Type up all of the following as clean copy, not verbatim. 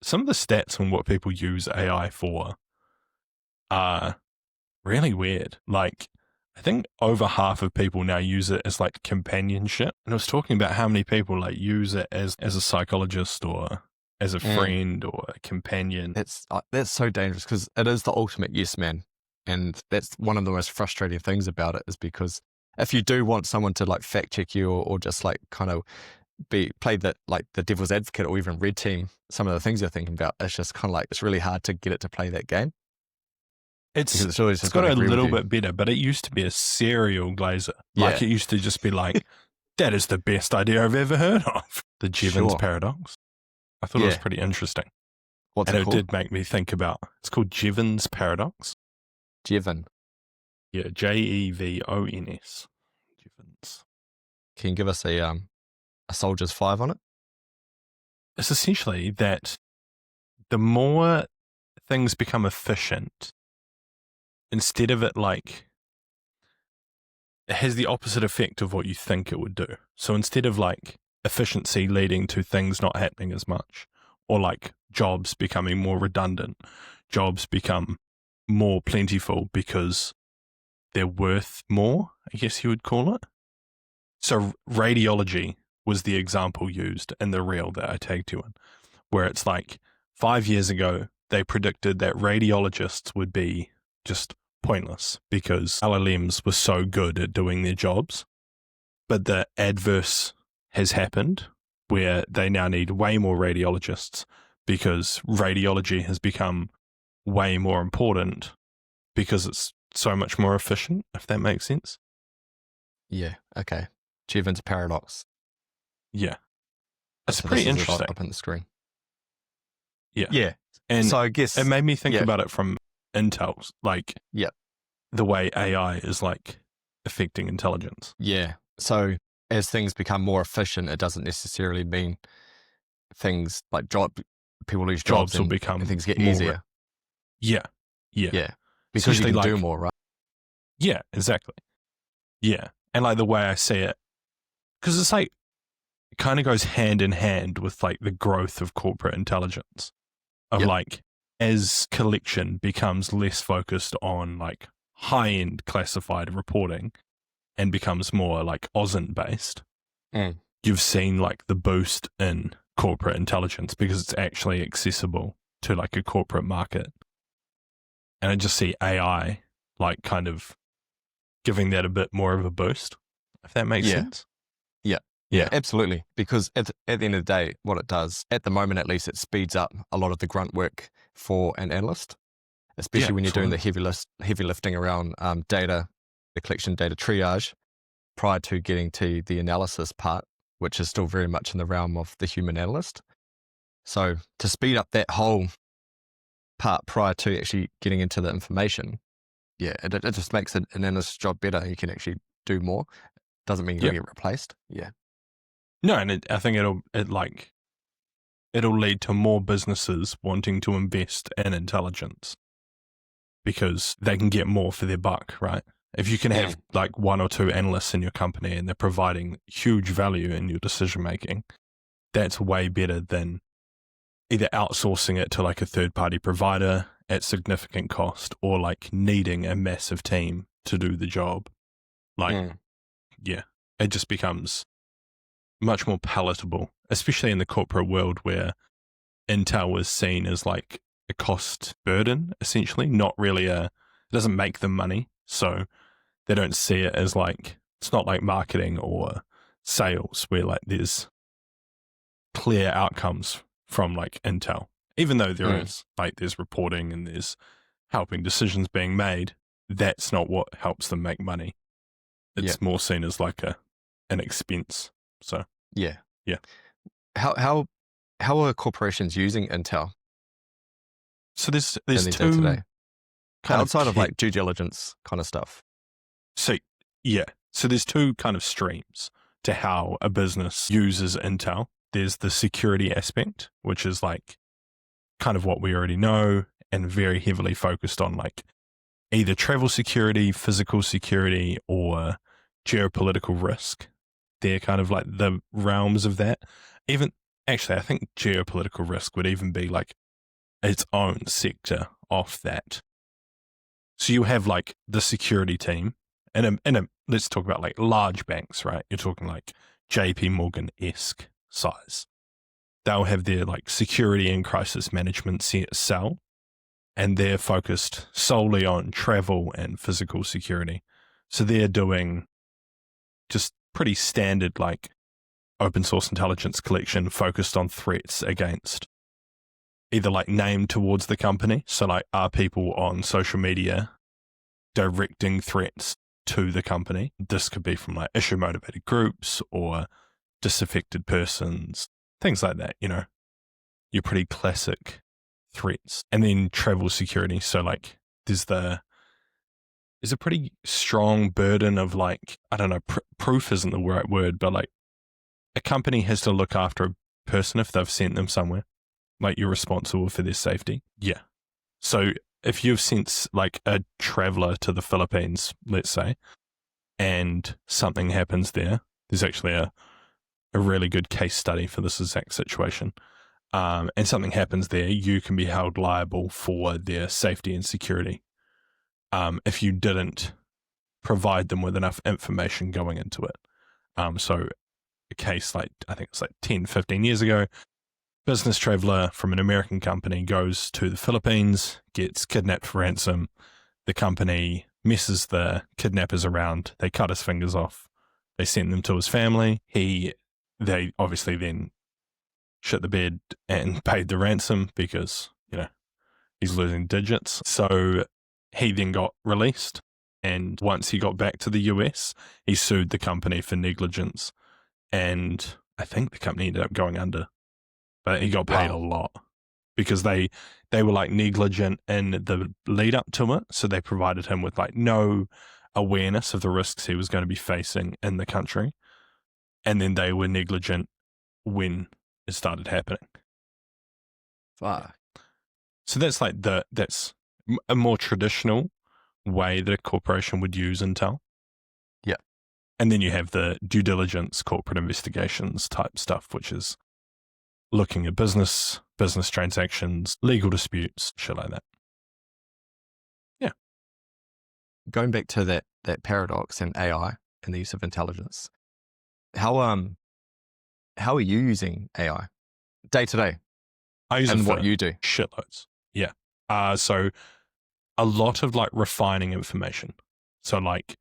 some of the stats on what people use AI for are really weird. Like, I think over half of people now use it as like companionship. And I was talking about how many people like use it as a psychologist or as a friend or a companion. That's so dangerous because it is the ultimate yes man. And that's one of the most frustrating things about it, is because if you do want someone to like fact check you or just like kind of play that like the devil's advocate or even red team some of the things you're thinking about, it's just kind of like, it's really hard to get it to play that game. It's got a little bit better, but it used to be a serial glazer. Like, it used to just be like, that is the best idea I've ever heard of. The Jevons Paradox. I thought it was pretty interesting. What's it called? Did make me think about, it's called Jevons Paradox. Jevon. Yeah, Jevons. Jevons. Can you give us a soldier's 5 on it? It's essentially that the more things become efficient, instead of it like, it has the opposite effect of what you think it would do. So instead of like efficiency leading to things not happening as much, or like jobs becoming more redundant, jobs become more plentiful because they're worth more, I guess you would call it. So radiology was the example used in the reel that I tagged you in, where it's like 5 years ago, they predicted that radiologists would be just pointless because LLMs were so good at doing their jobs. But the adverse has happened where they now need way more radiologists because radiology has become way more important because it's so much more efficient, if that makes sense. Yeah, okay. Jevons Paradox. Yeah. It's pretty interesting. Up on the screen. Yeah. Yeah. And so I guess it made me think about it from Intel's, like the way AI is like affecting intelligence. Yeah. So as things become more efficient, it doesn't necessarily mean things like people lose jobs will become and things get more easier. Yeah. Because you can like, do more, right? Yeah, exactly. Yeah. And like the way I see it, because it's like, it kind of goes hand in hand with like the growth of corporate intelligence of like, as collection becomes less focused on like high-end classified reporting and becomes more like OSINT based, you've seen like the boost in corporate intelligence because it's actually accessible to like a corporate market. And I just see AI like kind of giving that a bit more of a boost, if that makes sense. Yeah, absolutely. Because at the end of the day, what it does, at the moment at least, it speeds up a lot of the grunt work for an analyst, especially when you're doing the heavy lifting around data, the collection, data triage, prior to getting to the analysis part, which is still very much in the realm of the human analyst. So to speed up that whole part prior to actually getting into the information, it just makes an analyst's job better. You can actually do more. Doesn't mean you're going to get replaced. Yeah. No, and I think it'll lead to more businesses wanting to invest in intelligence because they can get more for their buck, right? If you can have like 1 or 2 analysts in your company and they're providing huge value in your decision making, that's way better than either outsourcing it to like a third party provider at significant cost or like needing a massive team to do the job. Like, it just becomes much more palatable, especially in the corporate world where Intel is seen as like a cost burden, essentially, not really it doesn't make them money. So they don't see it as like, it's not like marketing or sales where like there's clear outcomes from like Intel, even though there is like, there's reporting and there's helping decisions being made. That's not what helps them make money. It's more seen as like an expense. So yeah. How are corporations using Intel? So there's two today. Outside of like due diligence kind of stuff. So there's 2 kind of streams to how a business uses Intel. There's the security aspect, which is like kind of what we already know and very heavily focused on like either travel security, physical security, or geopolitical risk. They're kind of like the realms of that. Even actually, I think geopolitical risk would even be like its own sector off that. So you have like the security team, and let's talk about like large banks, right? You're talking like JP Morgan-esque size. They'll have their like security and crisis management cell, and they're focused solely on travel and physical security. So they're doing just pretty standard like open source intelligence collection focused on threats against either like named towards the company. So like, are people on social media directing threats to the company? This could be from like issue motivated groups or disaffected persons, things like that, your pretty classic threats. And then travel security. So like there's a pretty strong burden of like, I don't know, proof isn't the right word, but like a company has to look after a person if they've sent them somewhere. Like you're responsible for their safety. Yeah. So if you've sent like a traveler to the Philippines, let's say, and something happens there, there's actually a really good case study for this exact situation. And something happens there, you can be held liable for their safety and security if you didn't provide them with enough information going into it. So a case like, I think it's like 10, 15 years ago, business traveler from an American company goes to the Philippines, gets kidnapped for ransom. The company messes the kidnappers around. They cut his fingers off. They sent them to his family. They obviously then shit the bed and paid the ransom because, he's losing digits. So he then got released. And once he got back to the US, he sued the company for negligence. And I think the company ended up going under. But he got paid a lot because they were like negligent in the lead up to it. So they provided him with like no awareness of the risks he was going to be facing in the country. And then they were negligent when it started happening. Fuck. So that's like that's a more traditional way that a corporation would use intel. Yeah. And then you have the due diligence, corporate investigations type stuff, which is looking at business transactions, legal disputes, shit like that. Yeah. Going back to that paradox and AI and the use of intelligence, how are you using AI day to day? I use it for what you do. Shitloads. Yeah. So a lot of like refining information. So like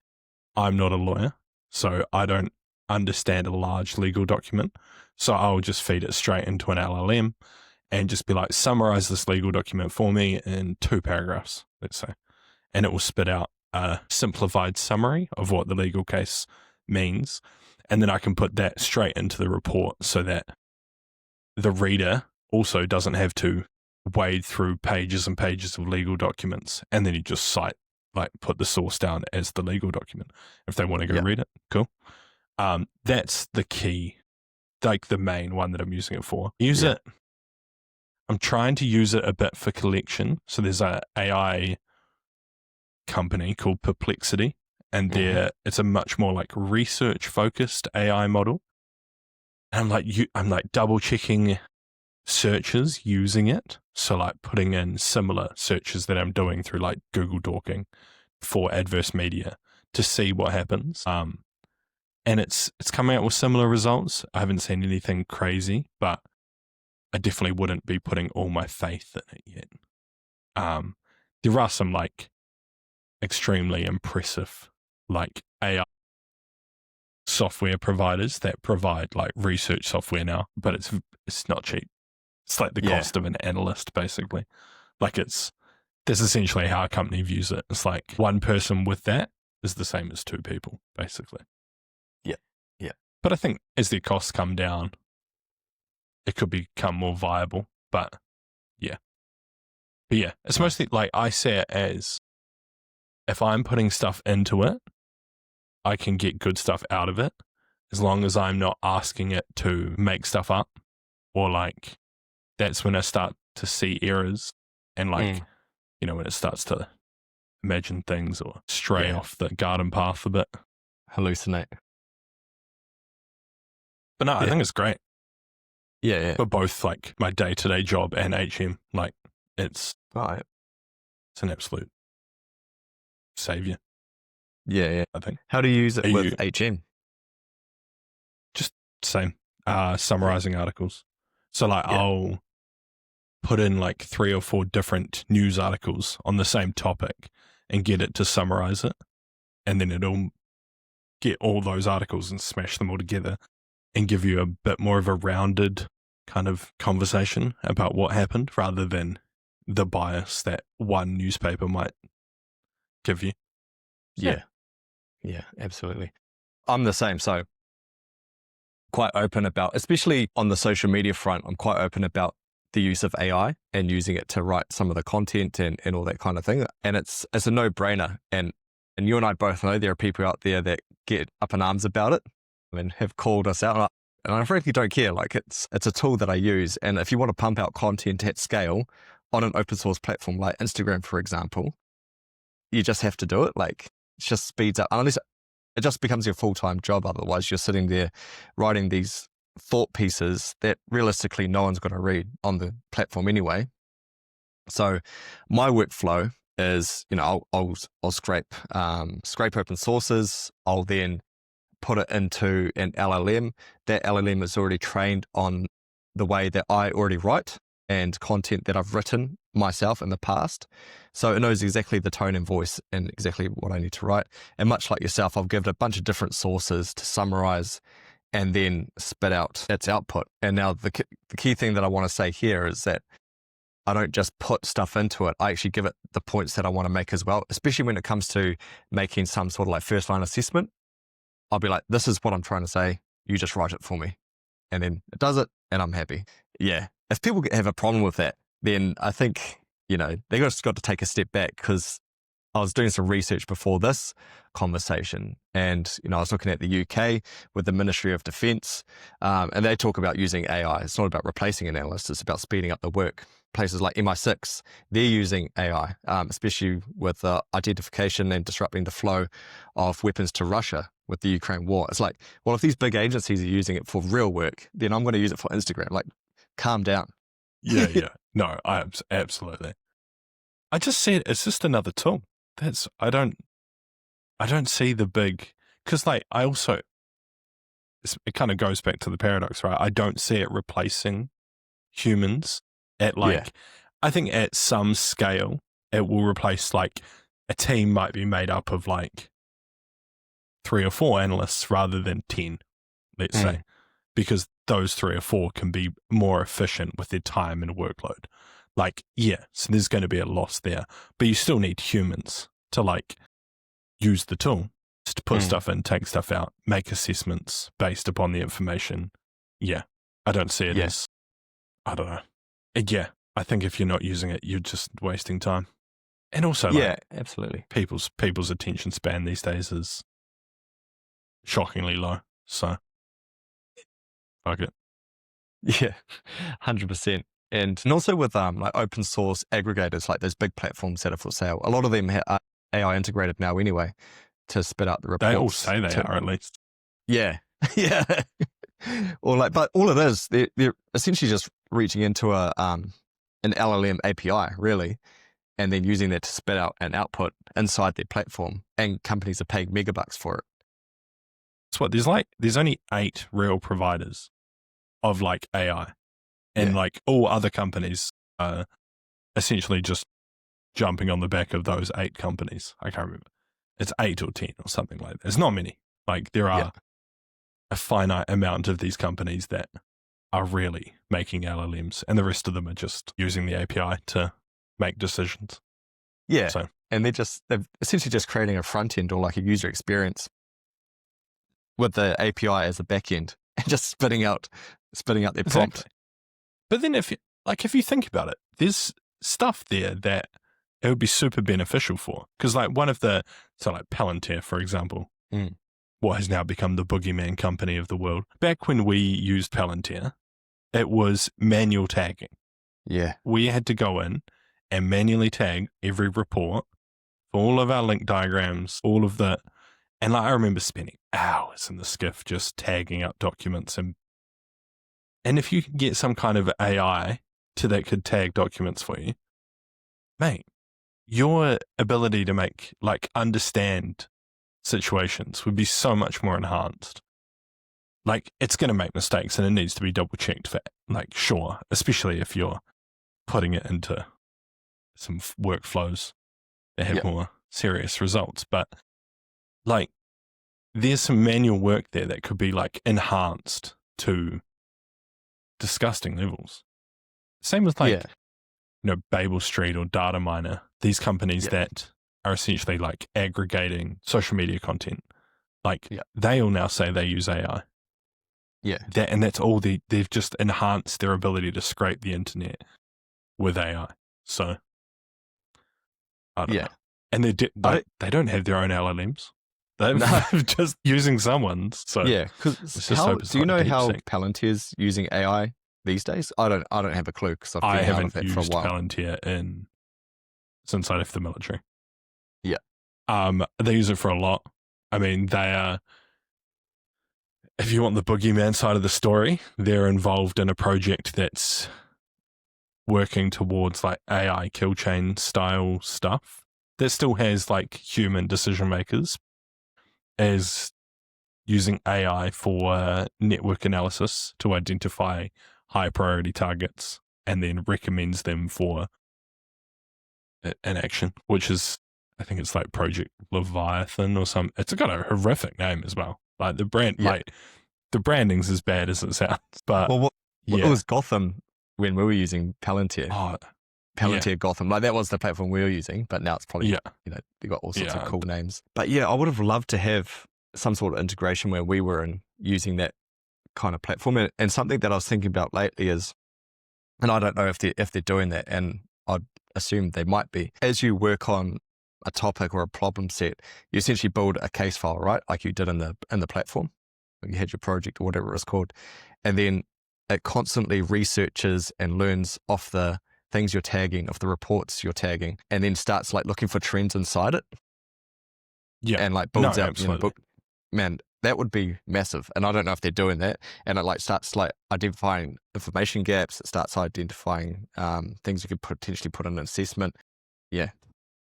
I'm not a lawyer, so I don't understand a large legal document. So I'll just feed it straight into an LLM and just be like, summarize this legal document for me in 2 paragraphs, let's say. And it will spit out a simplified summary of what the legal case means. And then I can put that straight into the report so that the reader also doesn't have to wade through pages and pages of legal documents. And then you just put the source down as the legal document. If they want to go read it, cool. That's the key, like the main one that I'm using it for. I'm trying to use it a bit for collection. So there's a AI company called Perplexity, and it's a much more like research focused AI model. And I'm like double checking searches using it. So like putting in similar searches that I'm doing through like Google Dorking for adverse media to see what happens. And it's coming out with similar results. I haven't seen anything crazy, but I definitely wouldn't be putting all my faith in it yet. There are some like extremely impressive like AI software providers that provide like research software now, but it's not cheap. It's like the cost of an analyst, basically. Like that's essentially how a company views it. It's like one person with that is the same as 2 people, basically. Yeah. But I think as their costs come down, it could become more viable. But yeah, it's mostly like I see it as if I'm putting stuff into it, I can get good stuff out of it as long as I'm not asking it to make stuff up, or like that's when I start to see errors and like, when it starts to imagine things or stray off the garden path a bit. Hallucinate. But no, I think it's great. Yeah. for both like my day-to-day job and HM. Like it's Right. it's an absolute savior, Yeah. I think. How do you use it Are with you HM? just same summarizing articles? So like Yeah. I'll put in like 3 or 4 different news articles on the same topic and get it to summarize it, and then it'll get all those articles and smash them all together and give you a bit more of a rounded kind of conversation about what happened rather than the bias that one newspaper might give you. Yeah. Yeah, absolutely. I'm the same. So quite open about, especially on the social media front, I'm quite open about the use of AI and using it to write some of the content and all that kind of thing. And it's a no-brainer. And you and I both know there are people out there that get up in arms about it and have called us out. And I frankly don't care. Like it's a tool that I use. And if you want to pump out content at scale on an open source platform like Instagram, for example, you just have to do it. Like it just speeds up. Unless it just becomes your full-time job. Otherwise, you're sitting there writing these thought pieces that realistically no one's going to read on the platform anyway. So my workflow is, I'll scrape open sources. I'll then put it into an LLM. That LLM is already trained on the way that I already write and content that I've written myself in the past. So it knows exactly the tone and voice and exactly what I need to write. And much like yourself, I'll give it a bunch of different sources to summarize and then spit out its output. And now the key thing that I want to say here is that I don't just put stuff into it. I actually give it the points that I want to make as well, especially when it comes to making some sort of like first line assessment. I'll be like, this is what I'm trying to say. You just write it for me. And then it does it and I'm happy. Yeah. If people have a problem with that, then I think, they just got to take a step back, because I was doing some research before this conversation and, I was looking at the UK with the Ministry of Defence, and they talk about using AI. It's not about replacing an analyst. It's about speeding up the work. Places like MI6, they're using AI, especially with identification and disrupting the flow of weapons to Russia with the Ukraine war. It's like, well, if these big agencies are using it for real work, then I'm going to use it for Instagram. Like, calm down. Yeah. No, absolutely. I just see it. It's just another tool. I don't see the big, because like it kind of goes back to the paradox, right? I don't see it replacing humans at I think at some scale it will replace, like, a team might be made up of like 3 or 4 analysts rather than 10, let's say, because those 3 or 4 can be more efficient with their time and workload. Like, yeah, so there's going to be a loss there, but you still need humans to like use the tool to put stuff in, take stuff out, make assessments based upon the information. Yeah, I don't see it as, I don't know. Yeah, I think if you're not using it, you're just wasting time. And also, absolutely. People's attention span these days is shockingly low. So, fuck it. Yeah, 100%. And also with like open source aggregators, like those big platforms that are for sale, a lot of them are AI integrated now anyway to spit out the reports. They all say they are, at least. Yeah. Yeah. But all it is, they're essentially just reaching into an LLM API, really, and then using that to spit out an output inside their platform, and companies are paying megabucks for it. That's what there's only 8 real providers of like AI, and like all other companies are essentially just jumping on the back of those 8 companies. I can't remember. It's 8 or 10 or something like that. There's not many. Like there are a finite amount of these companies that are really making LLMs, and the rest of them are just using the API to make decisions. Yeah. And they're essentially just creating a front end or like a user experience with the API as a back end and just spitting out their prompt. Exactly. But then if you think about it, there's stuff there that it would be super beneficial for. Because like like Palantir, for example, what has now become the boogeyman company of the world. Back when we used Palantir, it was manual tagging. Yeah. We had to go in and manually tag every report for all of our link diagrams, all of the, and like I remember spending hours in the skiff just tagging up documents, and And if you can get some kind of AI that could tag documents for you, mate, your ability to make, like, understand situations would be so much more enhanced. Like, it's going to make mistakes and it needs to be double checked for, like, sure, especially if you're putting it into some workflows that have more serious results. But, like, there's some manual work there that could be, like, enhanced to disgusting levels. Same with, like, Babel Street or Data Miner, these companies that are essentially, like, aggregating social media content. Like, they all now say they use AI. Yeah. And that's all they've just enhanced their ability to scrape the internet with AI. So, I don't know. And they don't have their own LLMs. They're just using someone's. So because do you know how Palantir's using AI these days? I don't have a clue because I haven't used for a while. Palantir since I left the military. Yeah. They use it for a lot. I mean, they are, if you want the boogeyman side of the story, they're involved in a project that's working towards, like, AI kill chain style stuff that still has, like, human decision makers, as using AI for network analysis to identify high priority targets and then recommends them for an action, which is, I think it's like Project Leviathan or something. It's got a horrific name as well. Like, the brand, like, the branding's as bad as it sounds. But it was Gotham when we were using Palantir. Palantir Gotham, like, that was the platform we were using, but now it's probably they've got all sorts of cool names. But I would have loved to have some sort of integration where we were using that kind of platform. And something that I was thinking about lately is, and I don't know if they're doing that, and I'd assume they might be. As you work on a topic or a problem set, you essentially build a case file, right? Like you did in the platform. You had your project or whatever it was called, and then it constantly researches and learns off the things you're tagging, of the reports you're tagging, and then starts, like, looking for trends inside it. Yeah. And, like, builds out in a book. Man, that would be massive. And I don't know if they're doing that. And it, like, starts, like, identifying information gaps. It starts identifying things you could potentially put in an assessment. Yeah,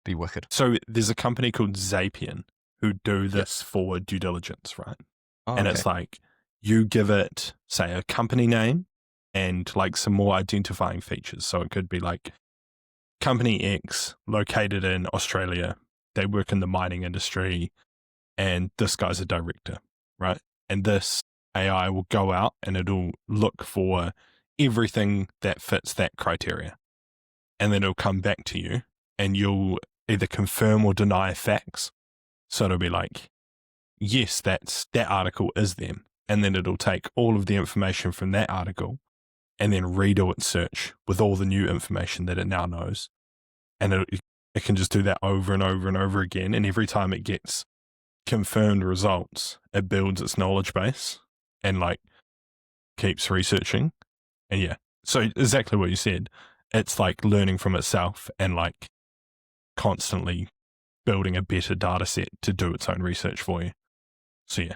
be wicked. So there's a company called Zapier who do this for due diligence, right? And it's like, you give it, say, a company name and, like, some more identifying features. So it could be like Company X, located in Australia. They work in the mining industry, and this guy's a director, right? And this AI will go out and it'll look for everything that fits that criteria. And then it'll come back to you and you'll either confirm or deny facts. So it'll be like, yes, that article is them. And then it'll take all of the information from that article and then redo its search with all the new information that it now knows. And it can just do that over and over and over again. And every time it gets confirmed results, it builds its knowledge base and, like, keeps researching. And so exactly what you said. It's like learning from itself and, like, constantly building a better data set to do its own research for you. So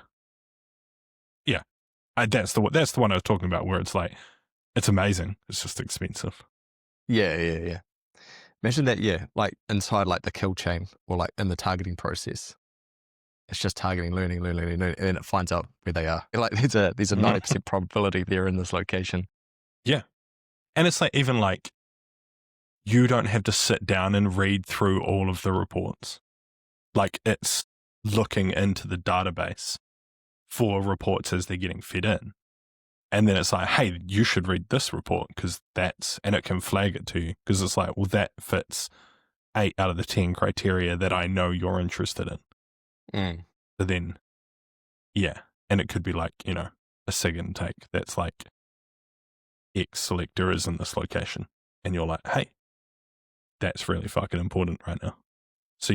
that's the one I was talking about, where it's like, it's amazing. It's just expensive. Yeah. Imagine that, like, inside, like, the kill chain or, like, in the targeting process. It's just targeting, learning, and then it finds out where they are. Like, there's a 90% probability they're in this location. Yeah. And it's like, even like, you don't have to sit down and read through all of the reports. Like, it's looking into the database for reports as they're getting fed in. And then it's like, hey, you should read this report because and it can flag it to you because it's like, well, that fits 8 out of the 10 criteria that I know you're interested in. So then, and it could be like, a SIG intake that's like, X selector is in this location. And you're like, hey, that's really fucking important right now. So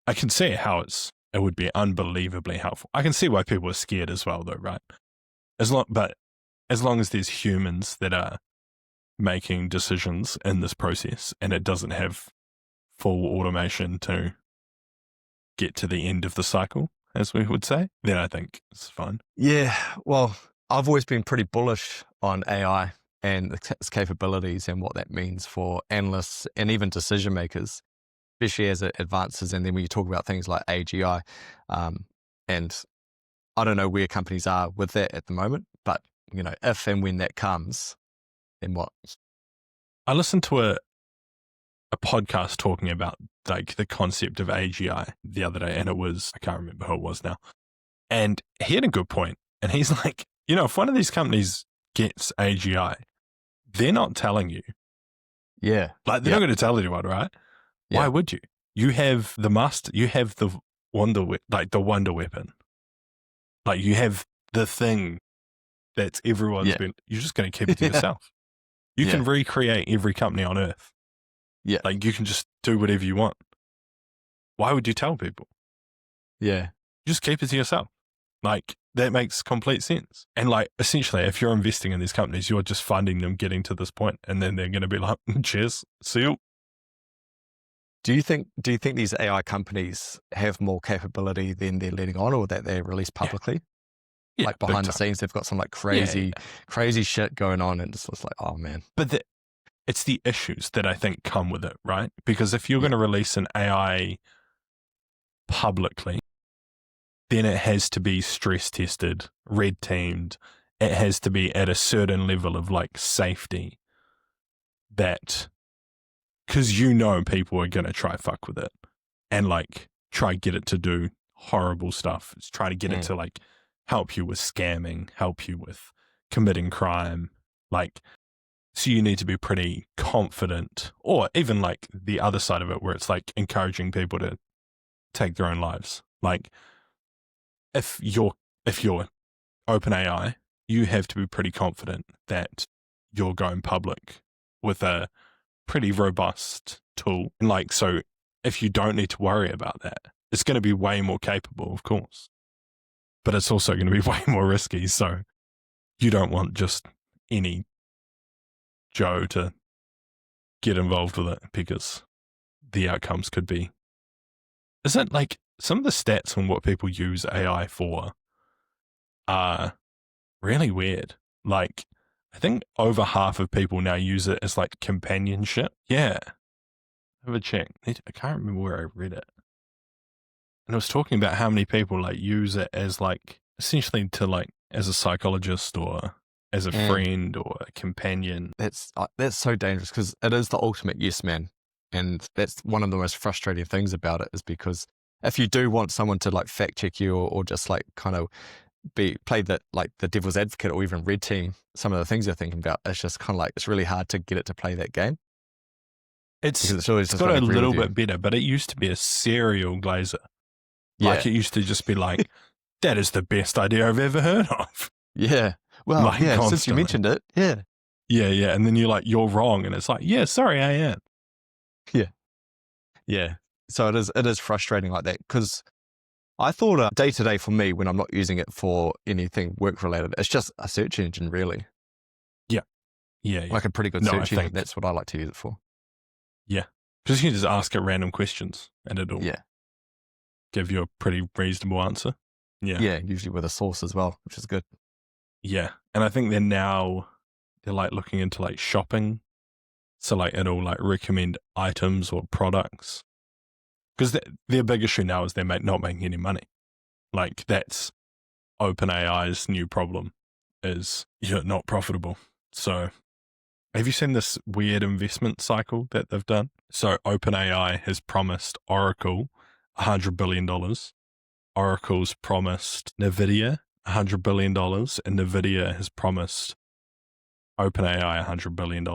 I can see how it would be unbelievably helpful. I can see why people are scared as well, though, right? But as long as there's humans that are making decisions in this process and it doesn't have full automation to get to the end of the cycle, as we would say, then I think it's fine. Yeah, well, I've always been pretty bullish on AI and its capabilities and what that means for analysts and even decision makers, especially as it advances. And then when you talk about things like AGI, and I don't know where companies are with that at the moment, but if and when that comes, then what? I listened to a podcast talking about like the concept of AGI the other day, and it was, I can't remember who it was now, and he had a good point. And he's like, if one of these companies gets AGI, they're not telling you. Yeah. Like, they're not going to tell anyone, right? Yeah. Why would you? You have the wonder weapon. Like, you have the thing that's everyone's been, you're just going to keep it to yourself. You can recreate every company on earth. Yeah. Like, you can just do whatever you want. Why would you tell people? Yeah. Just keep it to yourself. Like, that makes complete sense. And like, essentially, if you're investing in these companies, you're just funding them getting to this point, and then they're going to be like, cheers, see you. Do you think these AI companies have more capability than they're letting on, or that they release publicly? Yeah, like behind the scenes, they've got some like crazy shit going on, and it's just like, oh man. But it's the issues that I think come with it, right? Because if you're going to release an AI publicly, then it has to be stress tested, red teamed. It has to be at a certain level of like safety that, because people are going to try fuck with it and like try get it to do horrible stuff. It's trying to get it to like help you with scamming, help you with committing crime. Like, so you need to be pretty confident, or even like the other side of it where it's like encouraging people to take their own lives. Like, if you're OpenAI, you have to be pretty confident that you're going public with a pretty robust tool. And like, so if you don't need to worry about that, it's going to be way more capable, of course, but it's also going to be way more risky. So you don't want just any Joe to get involved with it, because the outcomes could be, isn't like some of the stats on what people use AI for are really weird. Like, I think over half of people now use it as like companionship. Yeah. Have a check. I can't remember where I read it. And I was talking about how many people like use it as like essentially to like as a psychologist or as a friend or a companion. That's so dangerous, because it is the ultimate yes man. And that's one of the most frustrating things about it, is because if you do want someone to like fact check you or just like kind of play that like the devil's advocate or even red team some of the things you're thinking about, it's just kind of like, it's really hard to get it to play that game. It's got a little bit better, but it used to be a serial glazer. Like, it used to just be like, that is the best idea I've ever heard of. Yeah. Well, like, since you mentioned it. Yeah. Yeah. Yeah. And then you're like, you're wrong. And it's like, yeah, sorry, I am. Yeah. Yeah. So it is frustrating like that, because I thought day to day for me, when I'm not using it for anything work related, it's just a search engine, really. Yeah. Like a pretty good search engine. That's what I like to use it for. Yeah. Because you can just ask it random questions and it'll give you a pretty reasonable answer. Yeah. Yeah. Usually with a source as well, which is good. Yeah. And I think they're like looking into like shopping. So like it'll like recommend items or products. Because their big issue now is they're not making any money. Like, that's OpenAI's new problem, is you're not profitable. So have you seen this weird investment cycle that they've done? So OpenAI has promised Oracle $100 billion. Oracle's promised NVIDIA $100 billion, and NVIDIA has promised OpenAI $100 billion.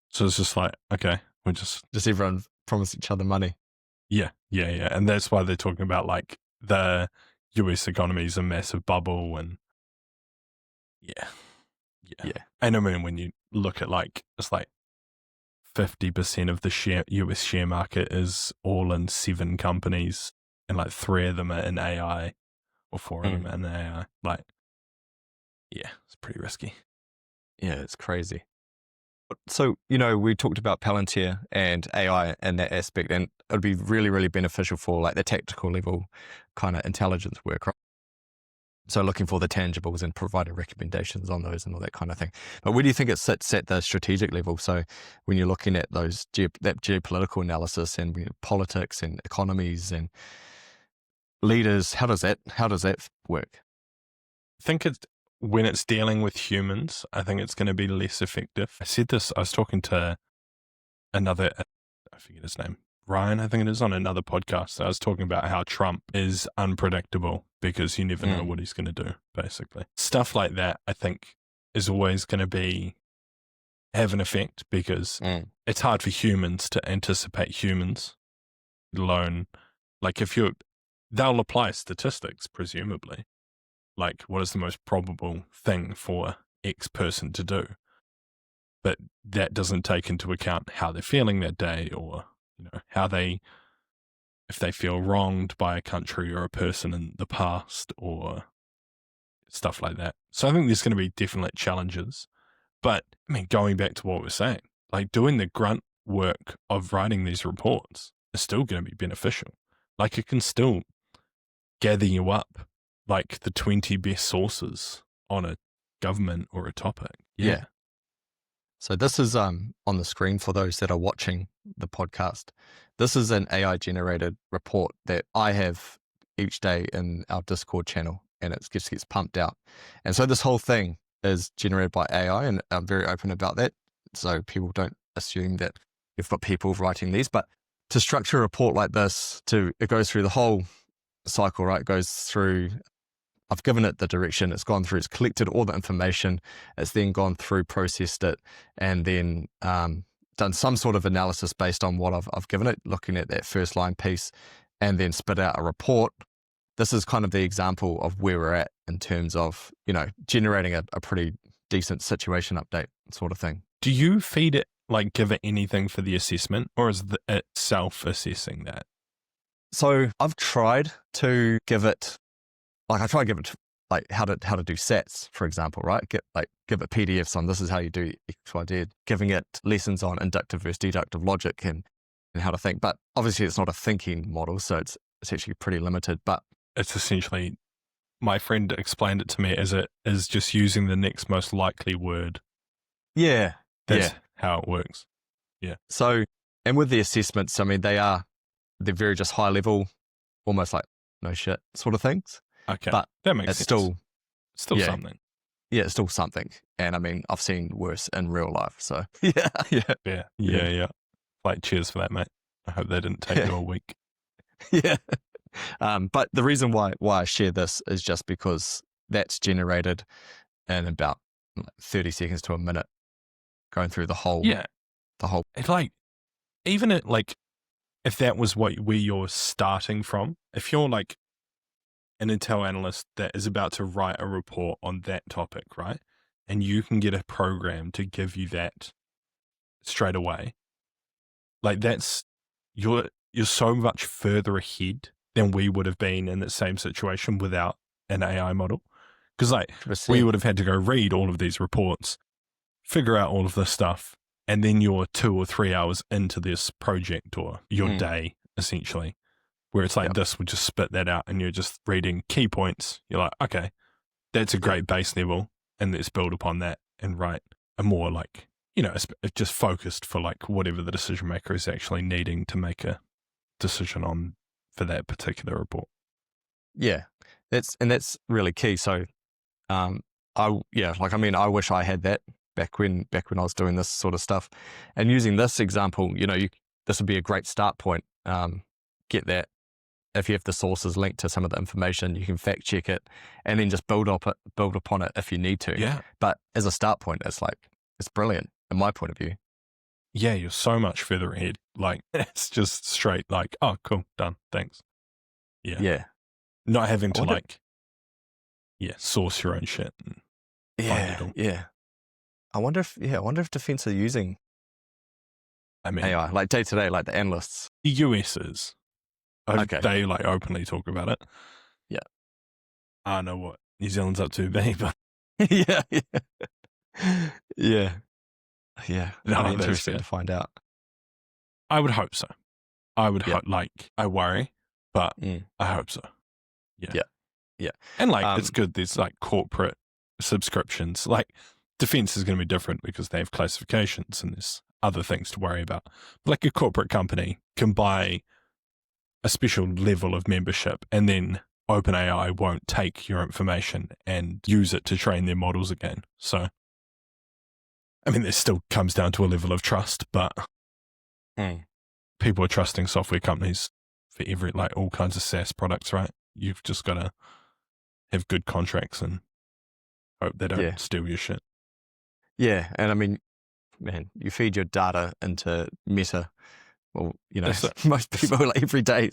So it's just like, okay, we're just everyone promise each other money. Yeah. And that's why they're talking about like the US economy is a massive bubble, and yeah. And I mean, when you look at like, it's like 50% of the US share market is all in 7 companies, and like 3 of them are in AI, or 4 of them are in AI. Like, yeah, it's pretty risky. Yeah, it's crazy. So, we talked about Palantir and AI in that aspect, and it would be really, really beneficial for like the tactical level kind of intelligence work, right? So looking for the tangibles and providing recommendations on those and all that kind of thing. But where do you think it sits at the strategic level? So when you're looking at those that geopolitical analysis and politics and economies and leaders, how does that work? I think when it's dealing with humans, I think it's going to be less effective. I said this, I was talking to another, I forget his name, Ryan, I think it is, on another podcast. I was talking about how Trump is unpredictable because you never know what he's going to do, basically. Stuff like that, I think, is always going to have an effect because it's hard for humans to anticipate humans, let alone, like they'll apply statistics, presumably. Like, what is the most probable thing for X person to do? But that doesn't take into account how they're feeling that day, or if they feel wronged by a country or a person in the past, or stuff like that. So I think there's going to be definite challenges. But I mean, going back to what we're saying, like doing the grunt work of writing these reports is still going to be beneficial. Like it can still gather you up like the 20 best sources on a government or a topic. Yeah. So this is on the screen for those that are watching the podcast. This is an AI generated report that I have each day in our Discord channel, and it just gets pumped out. And so this whole thing is generated by AI, and I'm very open about that. So people don't assume that we've got people writing these, but to structure a report like this, it goes through the whole cycle, right? It goes through, I've given it the direction, it's gone through, it's collected all the information, it's then gone through, processed it, and then done some sort of analysis based on what I've given it, looking at that first line piece, and then spit out a report. This is kind of the example of where we're at in terms of, generating a pretty decent situation update sort of thing. Do you feed it, like give it anything for the assessment, or is it self-assessing that? So I've tried to give it, like how to do SATs, for example, right? Give it PDFs on this is how you do X, Y, Z, giving it lessons on inductive versus deductive logic and how to think. But obviously it's not a thinking model, so it's actually pretty limited. But it's essentially, my friend explained it to me as it is just using the next most likely word. Yeah. That's how it works. Yeah. So, and with the assessments, I mean, they're very just high level, almost like no shit sort of things. Okay. But that makes it's sense. Still something. Yeah, it's still something. And I mean, I've seen worse in real life. So yeah. Like, cheers for that, mate. I hope they didn't take you a week. Yeah. But the reason why I share this is just because that's generated in about 30 seconds to a minute, going through the whole. It's like, even if that was where you're starting from, if you're like an Intel analyst that is about to write a report on that topic, right? And you can get a program to give you that straight away. Like you're so much further ahead than we would have been in the same situation without an AI model. Because we would have had to go read all of these reports, figure out all of this stuff, and then you're 2 or 3 hours into this project or your day, essentially, where it's like this would just spit that out and you're just reading key points. You're like, okay, that's a great base level, and let's build upon that and write a more it's just focused for whatever the decision maker is actually needing to make a decision on for that particular report. Yeah, that's really key. So, I wish I had that back when I was doing this sort of stuff, and using this example, this would be a great start point. Get that. If you have the sources linked to some of the information, you can fact check it, and then just build upon it if you need to. Yeah. But as a start point, it's brilliant in my point of view. Yeah, you're so much further ahead. It's just straight oh, cool, done, thanks. Yeah. Yeah. Not having to source your own shit. Yeah. I wonder if defense are using AI, like day to day, like the analysts. The US is. Okay. They openly talk about it. Yeah. I don't know what New Zealand's up to, but Yeah. No, I'm interested to find out. I would hope so. I would hope, I worry, but I hope so. Yeah. Yeah. And like, it's good. There's like corporate subscriptions. Like defense is going to be different because they have classifications and there's other things to worry about. But like a corporate company can buy a special level of membership and then OpenAI won't take your information and use it to train their models again. So, I mean, this still comes down to a level of trust, but people are trusting software companies for like all kinds of SaaS products, right? You've just got to have good contracts and hope they don't steal your shit. Yeah. And I mean, man, you feed your data into Meta. Well, you know, most people like every day.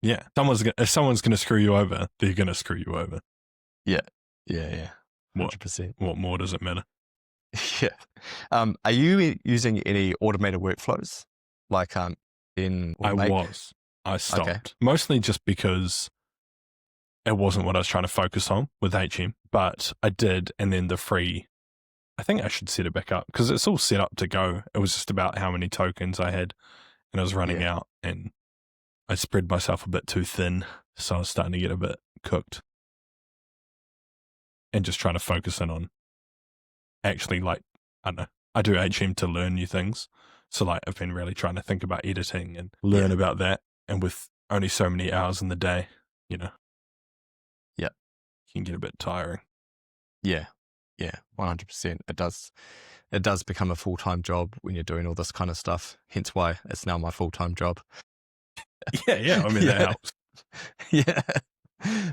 Yeah. If someone's going to screw you over, they're going to screw you over. Yeah. 100%. What more does it matter? Yeah. Are you using any automated workflows? Like in Automate? I stopped. Mostly just because it wasn't what I was trying to focus on with HM, but I did. And then the free, I think I should set it back up because it's all set up to go. It was just about how many tokens I had and I was running out and I spread myself a bit too thin. So I was starting to get a bit cooked and just trying to focus in on actually like, I don't know, I do HM to learn new things. So like I've been really trying to think about editing and learn about that. And with only so many hours in the day, you know, it can get a bit tiring. Yeah. 100%. It does become a full-time job when you're doing all this kind of stuff. Hence why it's now my full-time job. Yeah. I mean, that helps. Yeah.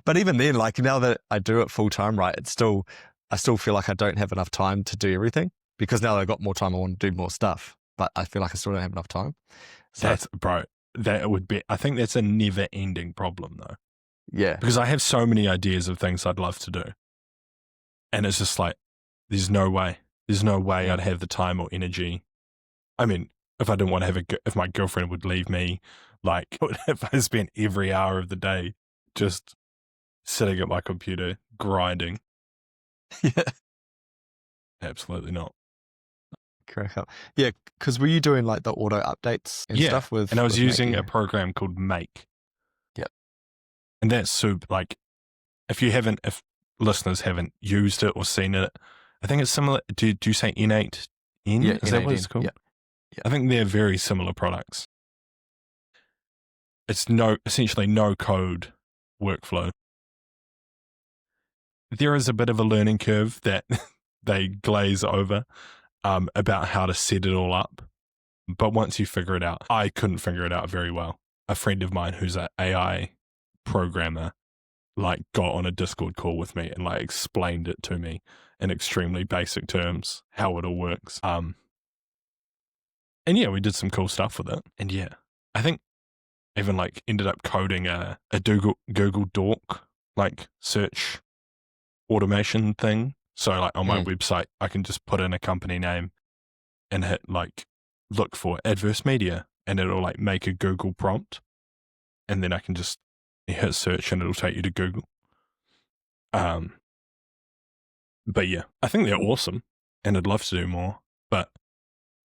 But even then, like now that I do it full-time, right, I still feel like I don't have enough time to do everything because now that I've got more time, I want to do more stuff, but I feel like I still don't have enough time. So I think that's a never ending problem though. Yeah. Because I have so many ideas of things I'd love to do. And it's just like, there's no way I'd have the time or energy. I mean, if I didn't want to have if my girlfriend would leave me, like if I spent every hour of the day just sitting at my computer grinding. Yeah. Absolutely not. Crack up. Yeah, because were you doing like the auto updates and stuff with? And I was using a program called Make. Yep. And that's super. Like, if listeners haven't used it or seen it, I think it's similar. Do you say N8N? Yeah, is that what it's called? Yeah. I think they're very similar products. It's essentially no code workflow. There is a bit of a learning curve that they glaze over about how to set it all up. But once you figure it out, I couldn't figure it out very well. A friend of mine who's an AI programmer like got on a Discord call with me and like explained it to me in extremely basic terms, how it all works. And yeah, we did some cool stuff with it. And yeah, I think even like ended up coding a Google Doc like search automation thing. So like on my website, I can just put in a company name and hit like look for adverse media and it'll like make a Google prompt. And then I can just hit search and it'll take you to Google. But yeah, I think they're awesome and I'd love to do more, but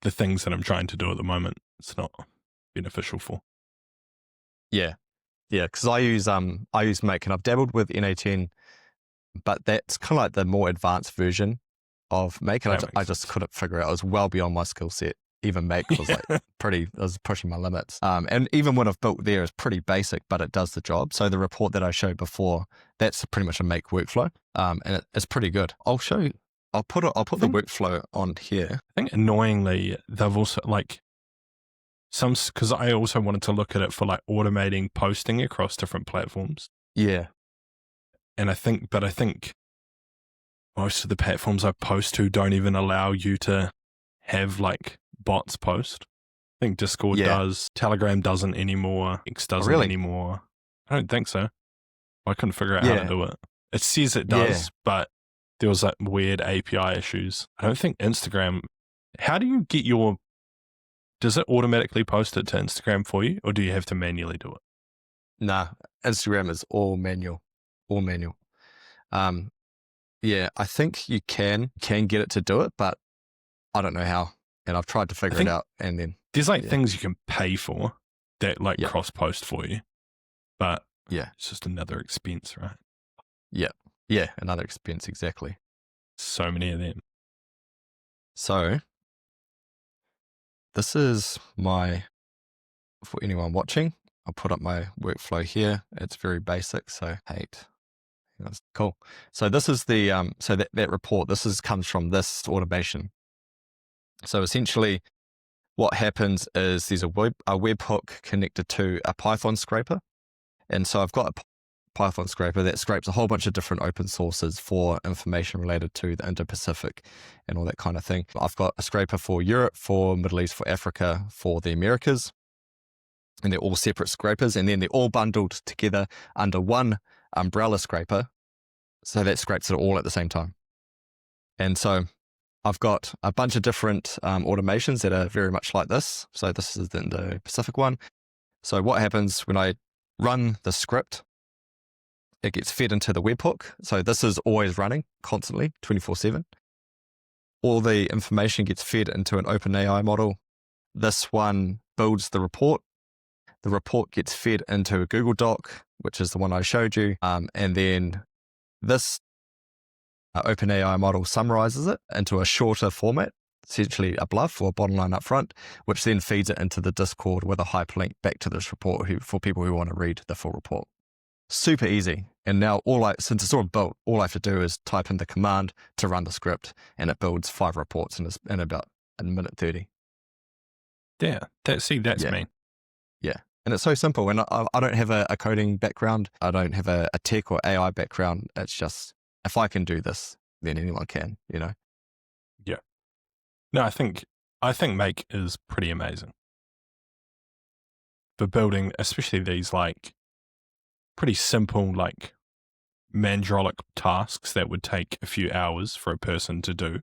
the things that I'm trying to do at the moment, it's not beneficial for. Yeah. Because I use Make and I've dabbled with N8N, but that's kind of like the more advanced version of Make, and I just couldn't figure it out. It was well beyond my skill set. Even Make was like I was pushing my limits. And even what I've built there is pretty basic, but it does the job. So the report that I showed before, that's pretty much a Make workflow. And it's pretty good. I'll put the workflow on here. I think annoyingly, they've also like because I also wanted to look at it for like automating posting across different platforms. Yeah. And I think most of the platforms I post to don't even allow you to have like bots post. I think Discord does, Telegram doesn't anymore, X doesn't anymore. I don't think so. I couldn't figure out how to do it. It says it does, but there was like weird API issues. I don't think Instagram, how do you get does it automatically post it to Instagram for you or do you have to manually do it? Nah, Instagram is all manual. Yeah, I think you can get it to do it, but I don't know how. And I've tried to figure it out. And then there's like things you can pay for that like cross post for you, but it's just another expense, right? Yeah, another expense, exactly. So many of them. So this is for anyone watching, I'll put up my workflow here. It's very basic. So that's cool. So this is so that report, comes from this automation. So essentially what happens is there's a webhook connected to a Python scraper. And so I've got a Python scraper that scrapes a whole bunch of different open sources for information related to the Indo-Pacific and all that kind of thing. I've got a scraper for Europe, for Middle East, for Africa, for the Americas, and they're all separate scrapers, and then they're all bundled together under one umbrella scraper. So that scrapes it all at the same time. And so I've got a bunch of different automations that are very much like this. So this is the Indo-Pacific one. So what happens when I run the script, it gets fed into the webhook. So this is always running constantly, 24/7. All the information gets fed into an OpenAI model. This one builds the report. The report gets fed into a Google Doc, which is the one I showed you. And then this OpenAI model summarizes it into a shorter format, essentially a bluff or a bottom line up front, which then feeds it into the Discord with a hyperlink back to this report for people who want to read the full report. Super easy. And now since it's all built, all I have to do is type in the command to run the script, and it builds 5 reports in about a minute 30. Yeah, that's me. Yeah. And it's so simple. And I don't have a coding background. I don't have a tech or AI background. It's just, if I can do this, then anyone can, Yeah. No, I think Make is pretty amazing for building, especially these like pretty simple, like mandrolic tasks that would take a few hours for a person to do,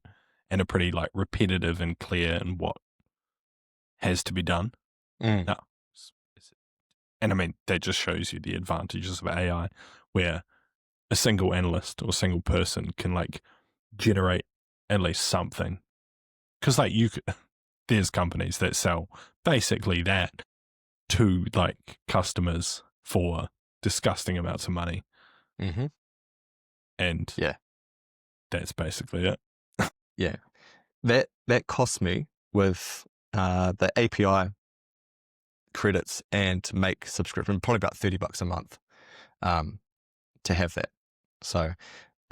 and are pretty like repetitive and clear in what has to be done. No. And I mean, that just shows you the advantages of AI, where a single analyst or a single person can like generate at least something. Because like there's companies that sell basically that to like customers for disgusting amounts of money. Mm-hmm. And that's basically it. Yeah. That cost me with the API credits and Make subscription, probably about $30 a month to have that. So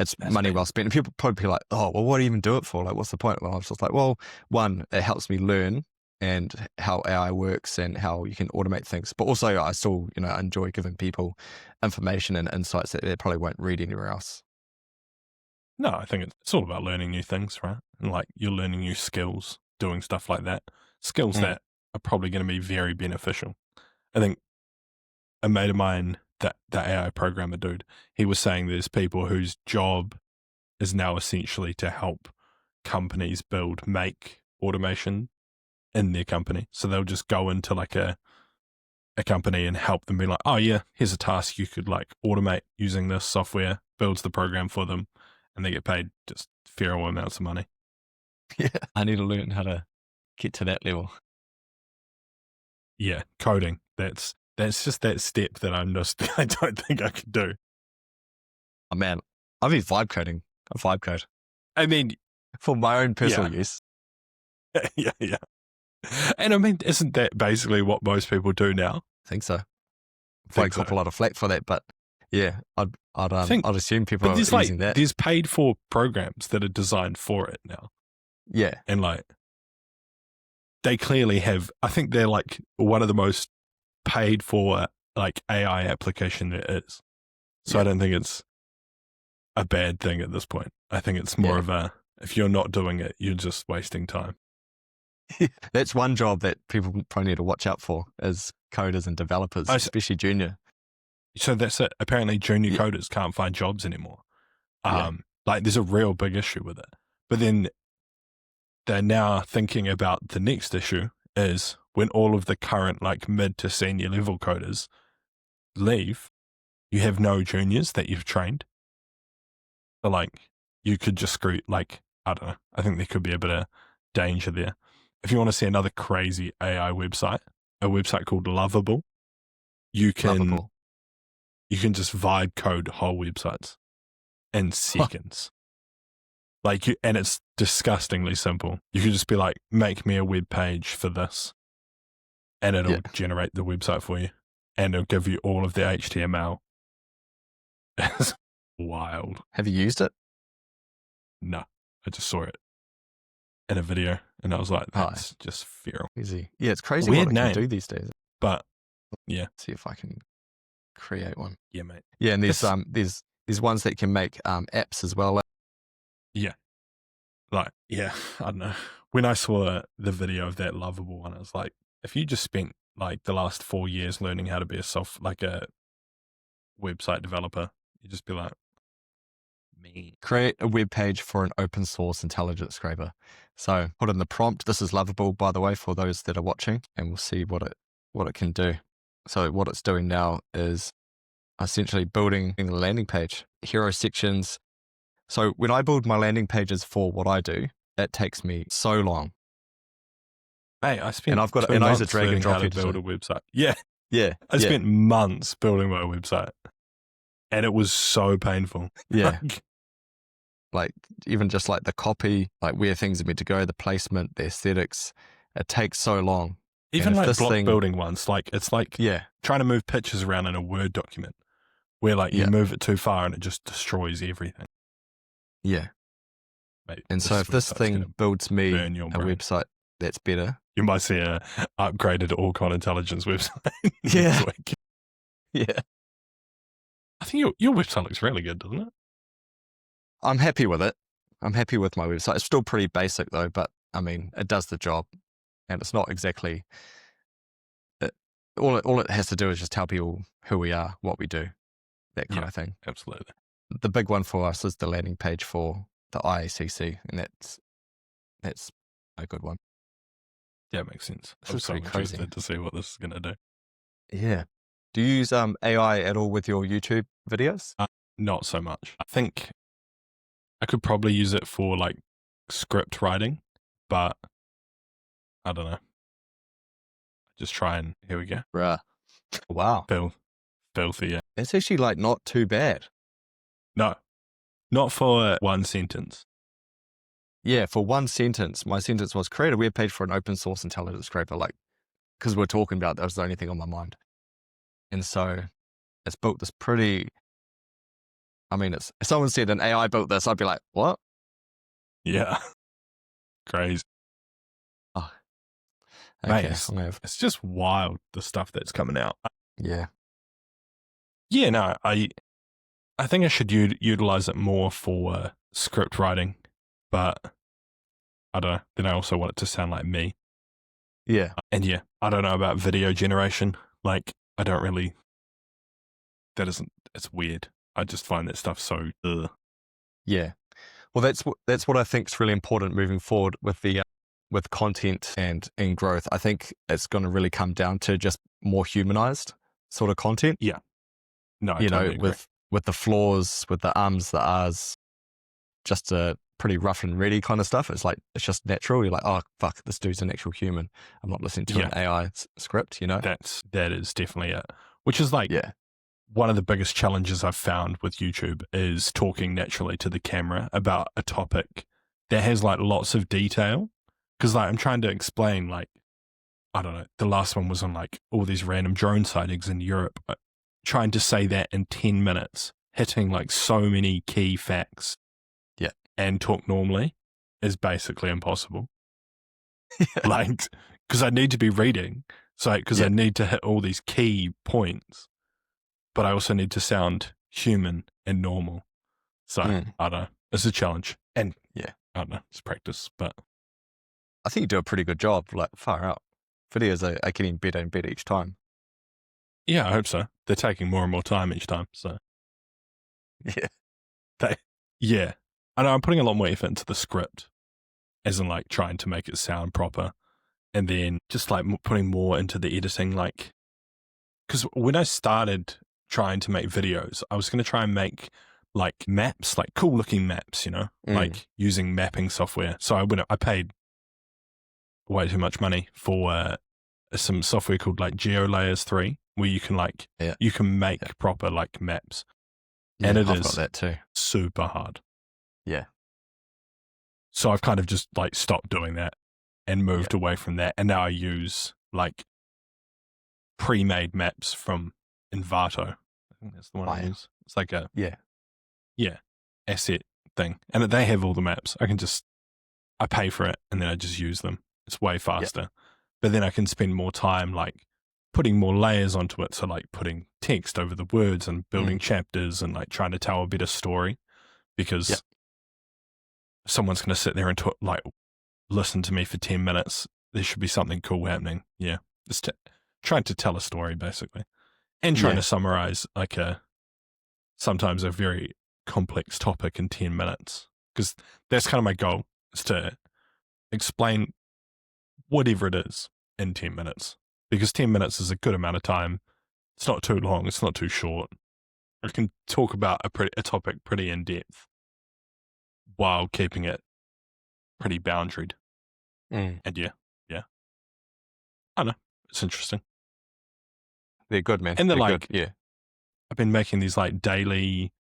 it's money well spent. And people probably be like, oh, well, what do you even do it for? Like, what's the point? Well, I was just like, well, one, it helps me learn and how AI works and how you can automate things. But also I still, enjoy giving people information and insights that they probably won't read anywhere else. No, I think it's all about learning new things, right? And like you're learning new skills, doing stuff like that. Skills that are probably going to be very beneficial. I think a mate of mine, the AI programmer dude, he was saying there's people whose job is now essentially to help companies make automation in their company. So they'll just go into like a company and help them be like, oh yeah, here's a task you could like automate using this software, builds the program for them, and they get paid just feral amounts of money. Yeah, I need to learn how to get to that level. Yeah, coding. That's just that step that I don't think I could do. Oh man, I've been vibe coding. I vibe code. I mean, for my own personal use. Yeah. And I mean, isn't that basically what most people do now? I think so. I got a lot of flack for that, but yeah, I'd assume people are using that. There's paid for programs that are designed for it now. Yeah. And like, they clearly have, I think they're like one of the most paid for like AI application there is. So I don't think it's a bad thing at this point. I think it's more of if you're not doing it, you're just wasting time. That's one job that people probably need to watch out for as coders and developers, especially junior. So that's it. Apparently junior coders can't find jobs anymore. Like there's a real big issue with it. But then they're now thinking about the next issue is when all of the current like mid to senior level coders leave, you have no juniors that you've trained. So like you could just screw, like, I don't know. I think there could be a bit of danger there. If you want to see another crazy AI website, a website called Lovable, you can just vibe code whole websites. in seconds. And it's disgustingly simple. You could just be like, make me a web page for this, and it'll generate the website for you, and it'll give you all of the HTML. It's wild. Have you used it? No, I just saw it in a video, and I was like, that's just feral. Easy. Yeah, it's crazy Weird what it name, can do these days. But yeah. Let's see if I can create one. Yeah, mate. Yeah, and there's ones that can make apps as well. Yeah. I don't know. When I saw the video of that Lovable one, I was like, if you just spent like the last 4 years learning how to be a website developer, you'd just be like, me. Create a web page for an open source intelligence scraper. So put in the prompt. This is Lovable, by the way, for those that are watching, and we'll see what it can do. So what it's doing now is essentially building the landing page, hero sections. So when I build my landing pages for what I do, it takes me so long. Hey, I spent I've got I use a drag and drop to build a website. Yeah. I Yeah. spent months building my website, and it was so painful. Yeah. Like even just like the copy, like where things are meant to go, the placement, the aesthetics, it takes so long. Even like block building ones, like it's like trying to move pictures around in a Word document where like you move it too far and it just destroys everything. Yeah. Mate, and so if this thing builds me a website that's better. You might see a upgraded Alcon Intelligence website. Yeah. Yeah. I think your website looks really good, doesn't it? I'm happy with it. I'm happy with my website. It's still pretty basic though, but I mean, it does the job, and it's not exactly all it has to do is just tell people who we are, what we do, that kind of thing. Absolutely. The big one for us is the landing page for the IACC, and that's a good one. Yeah, it makes sense. I'm so interested to see what this is going to do. Yeah. Do you use AI at all with your YouTube videos? Not so much. I think I could probably use it for like script writing, but I don't know. Just try and here we go. Bruh. Wow. Filthy. Yeah. It's actually like not too bad. No, not for one sentence. Yeah, for one sentence. My sentence was create a web page for an open source intelligence scraper, like, because we're talking about that was the only thing on my mind. And so it's built this pretty, I mean, if someone said an AI built this, I'd be like, what? Yeah. Crazy. Oh. Okay. Mate, it's just wild, the stuff that's coming out. Yeah. Yeah, no, I think I should utilize it more for script writing, but I don't know. Then I also want it to sound like me. Yeah. And yeah, I don't know about video generation. Like, I don't really, it's weird. I just find that stuff so, Yeah. Well, that's what I think is really important moving forward with content and growth. I think it's going to really come down to just more humanized sort of content. Yeah. No, I you totally know, agree. with the flaws, with the ums, the ahs, just a pretty rough and ready kind of stuff. It's like, it's just natural. You're like, oh, fuck, this dude's an actual human. I'm not listening to an AI script, you know? That is definitely it. Which is like, one of the biggest challenges I've found with YouTube is talking naturally to the camera about a topic that has like lots of detail. Because like I'm trying to explain, like, I don't know, the last one was on like all these random drone sightings in Europe. Trying to say that in 10 minutes, hitting like so many key facts and talk normally is basically impossible. Like, because I need to be reading. So, because I need to hit all these key points, but I also need to sound human and normal. So, I don't know. It's a challenge. And I don't know, it's practice, but I think you do a pretty good job, like far out. Videos are getting better and better each time. Yeah, I hope so. They're taking more and more time each time. So, I know I'm putting a lot more effort into the script, as in like trying to make it sound proper, and then just like putting more into the editing. Like, because when I started trying to make videos, I was going to try and make like maps, like cool looking maps, you know, like using mapping software. So I paid way too much money for some software called like GeoLayers 3, where you can like you can make proper like maps. and it I've is got that too. super hard. Yeah. So I've kind of just like stopped doing that and moved away from that. And now I use like pre-made maps from Envato. I think that's the one I use. It's like a asset thing. And they have all the maps. I pay for it and then I just use them. It's way faster. But then I can spend more time like putting more layers onto it. So like putting text over the words and building chapters and like trying to tell a better story, because someone's going to sit there and like listen to me for 10 minutes. There should be something cool happening. Yeah. Just trying to tell a story basically, and trying to summarize like sometimes a very complex topic in 10 minutes. Because that's kind of my goal, is to explain whatever it is in 10 minutes. Because 10 minutes is a good amount of time. It's not too long. It's not too short. I can talk about a topic pretty in depth while keeping it pretty boundaried. And yeah. I know. It's interesting. They're good, man. And they're like, good. Yeah. I've been making these like daily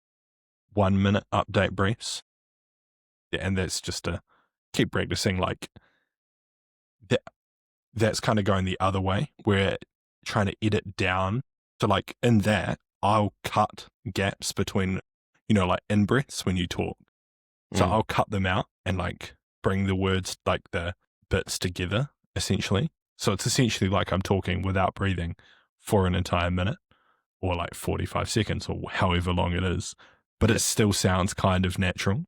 1 minute update briefs. Yeah, and that's just to keep practicing. Like that's kind of going the other way, where trying to edit down. So like in that, I'll cut gaps between, like in breaths when you talk. So I'll cut them out and like bring the words, like the bits together essentially. So it's essentially like I'm talking without breathing for an entire minute, or like 45 seconds or however long it is, but it still sounds kind of natural.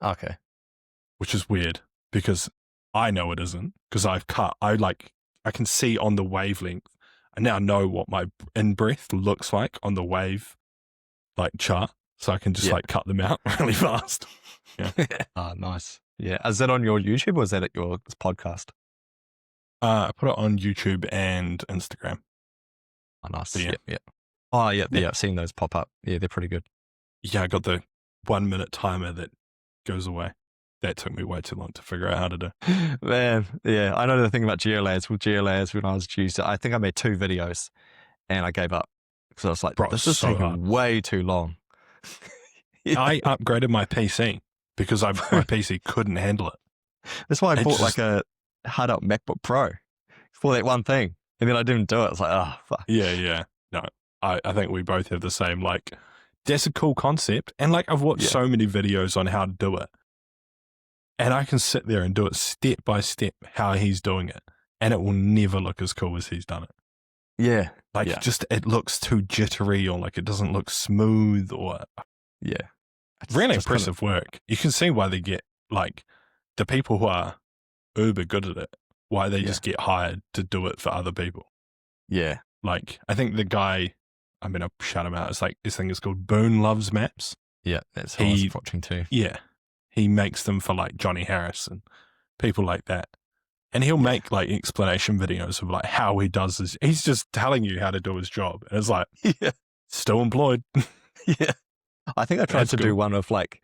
Okay. Which is weird because I know it isn't, because I can see on the wavelength. I now know what my in-breath looks like on the wave like chart. So I can just like cut them out really fast. Yeah. Nice. Yeah. Is that on your YouTube or is that at your podcast? I put it on YouTube and Instagram. Oh, nice. So, yeah. Oh, yeah. I've seen those pop up. Yeah, they're pretty good. Yeah, I got the 1 minute timer that goes away. That took me way too long to figure out how to do. Man, yeah. I know the thing about geolayers. With geolayers, when I was due, I think I made 2 videos and I gave up because I was like, this is taking way too long. I upgraded my PC because my PC couldn't handle it. That's why I bought like a hard up MacBook Pro for that one thing. And then I didn't do it. It's like, oh, fuck. Yeah. No, I think we both have the same, like, that's a cool concept. And like, I've watched so many videos on how to do it. And I can sit there and do it step by step how he's doing it. And it will never look as cool as he's done it. Yeah. Like, it looks too jittery, or like it doesn't look smooth, or. Yeah. Really impressive work. You can see why they get, like, the people who are uber good at it, why they just get hired to do it for other people. Yeah. Like, I think the guy, I'm going to shout him out. It's like, this thing is called Boone Loves Maps. Yeah, that's who I was watching too. Yeah. He makes them for like Johnny Harris and people like that. And he'll make like explanation videos of like how he does this. He's just telling you how to do his job. And it's like, still employed. Yeah. I think I tried to do one of like,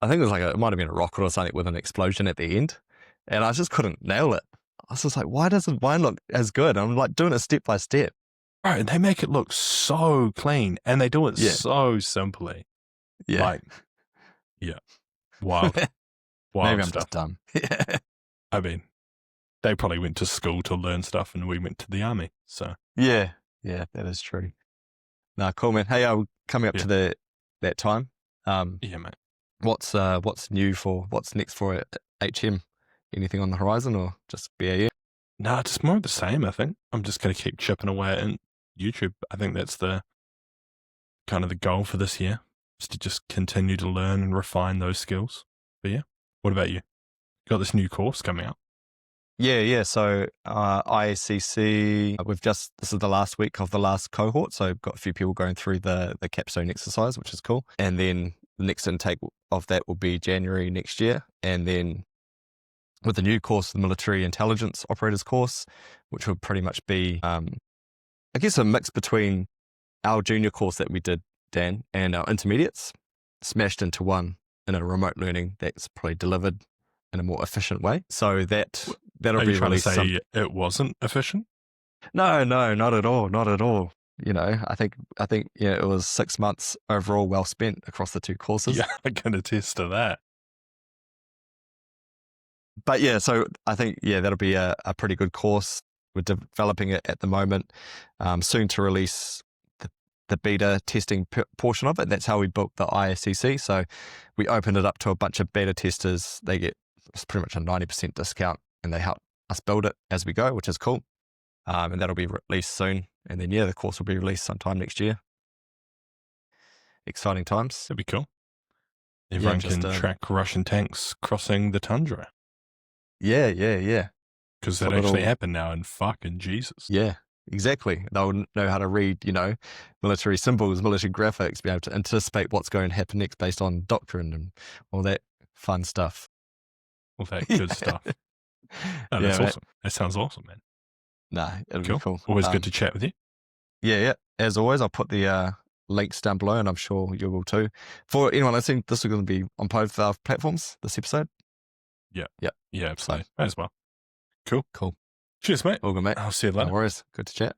I think it was like, it might have been a rocket or something with an explosion at the end. And I just couldn't nail it. I was just like, why doesn't mine look as good? I'm like doing it step by step. Right. They make it look so clean and they do it so simply. Yeah. Like, wild. Maybe I'm stuff. just dumb. Yeah. I mean, they probably went to school to learn stuff and we went to the army. So yeah, that is true. Nah, cool, man. Hey, we're coming up to that time. Yeah, mate. What's next for HM? Anything on the horizon or just BAU? Nah, just more of the same, I think. I'm just going to keep chipping away at YouTube. I think that's the kind of the goal for this year, is to just continue to learn and refine those skills. But yeah, what about you? You got this new course coming out? Yeah. So IACC, this is the last week of the last cohort. So I've got a few people going through the capstone exercise, which is cool. And then the next intake of that will be January next year. And then with the new course, the Military Intelligence Operators course, which will pretty much be, I guess, a mix between our junior course that we did, Dan, and our intermediates, smashed into one in a remote learning that's probably delivered in a more efficient way. So that'll be released. Are you trying to say it wasn't efficient? No, not at all. Not at all. I think it was 6 months overall well spent across the 2 courses. Yeah, I can attest to that. But yeah, so I think, that'll be a pretty good course. We're developing it at the moment. Soon to release the beta testing portion of it. That's how we built the ISCC. So we opened it up to a bunch of beta testers. They get pretty much a 90% discount, and they help us build it as we go, which is cool. And that'll be released soon. And then, the course will be released sometime next year. Exciting times. That'd be cool. Everyone can track Russian tanks crossing the tundra. Yeah. Because that actually happened now, and fucking Jesus. Yeah, exactly. They'll know how to read, military symbols, military graphics, be able to anticipate what's going to happen next based on doctrine and all that fun stuff. All that good stuff. Oh, that's awesome. That sounds awesome, man. Nah, it'll be cool. Always good to chat with you. Yeah. As always, I'll put the links down below, and I'm sure you will too. For anyone listening, this is going to be on both our platforms, this episode. Yeah, absolutely. As well. Cool. Cool. Cheers, mate. All good, mate. I'll see you later. No worries. Good to chat.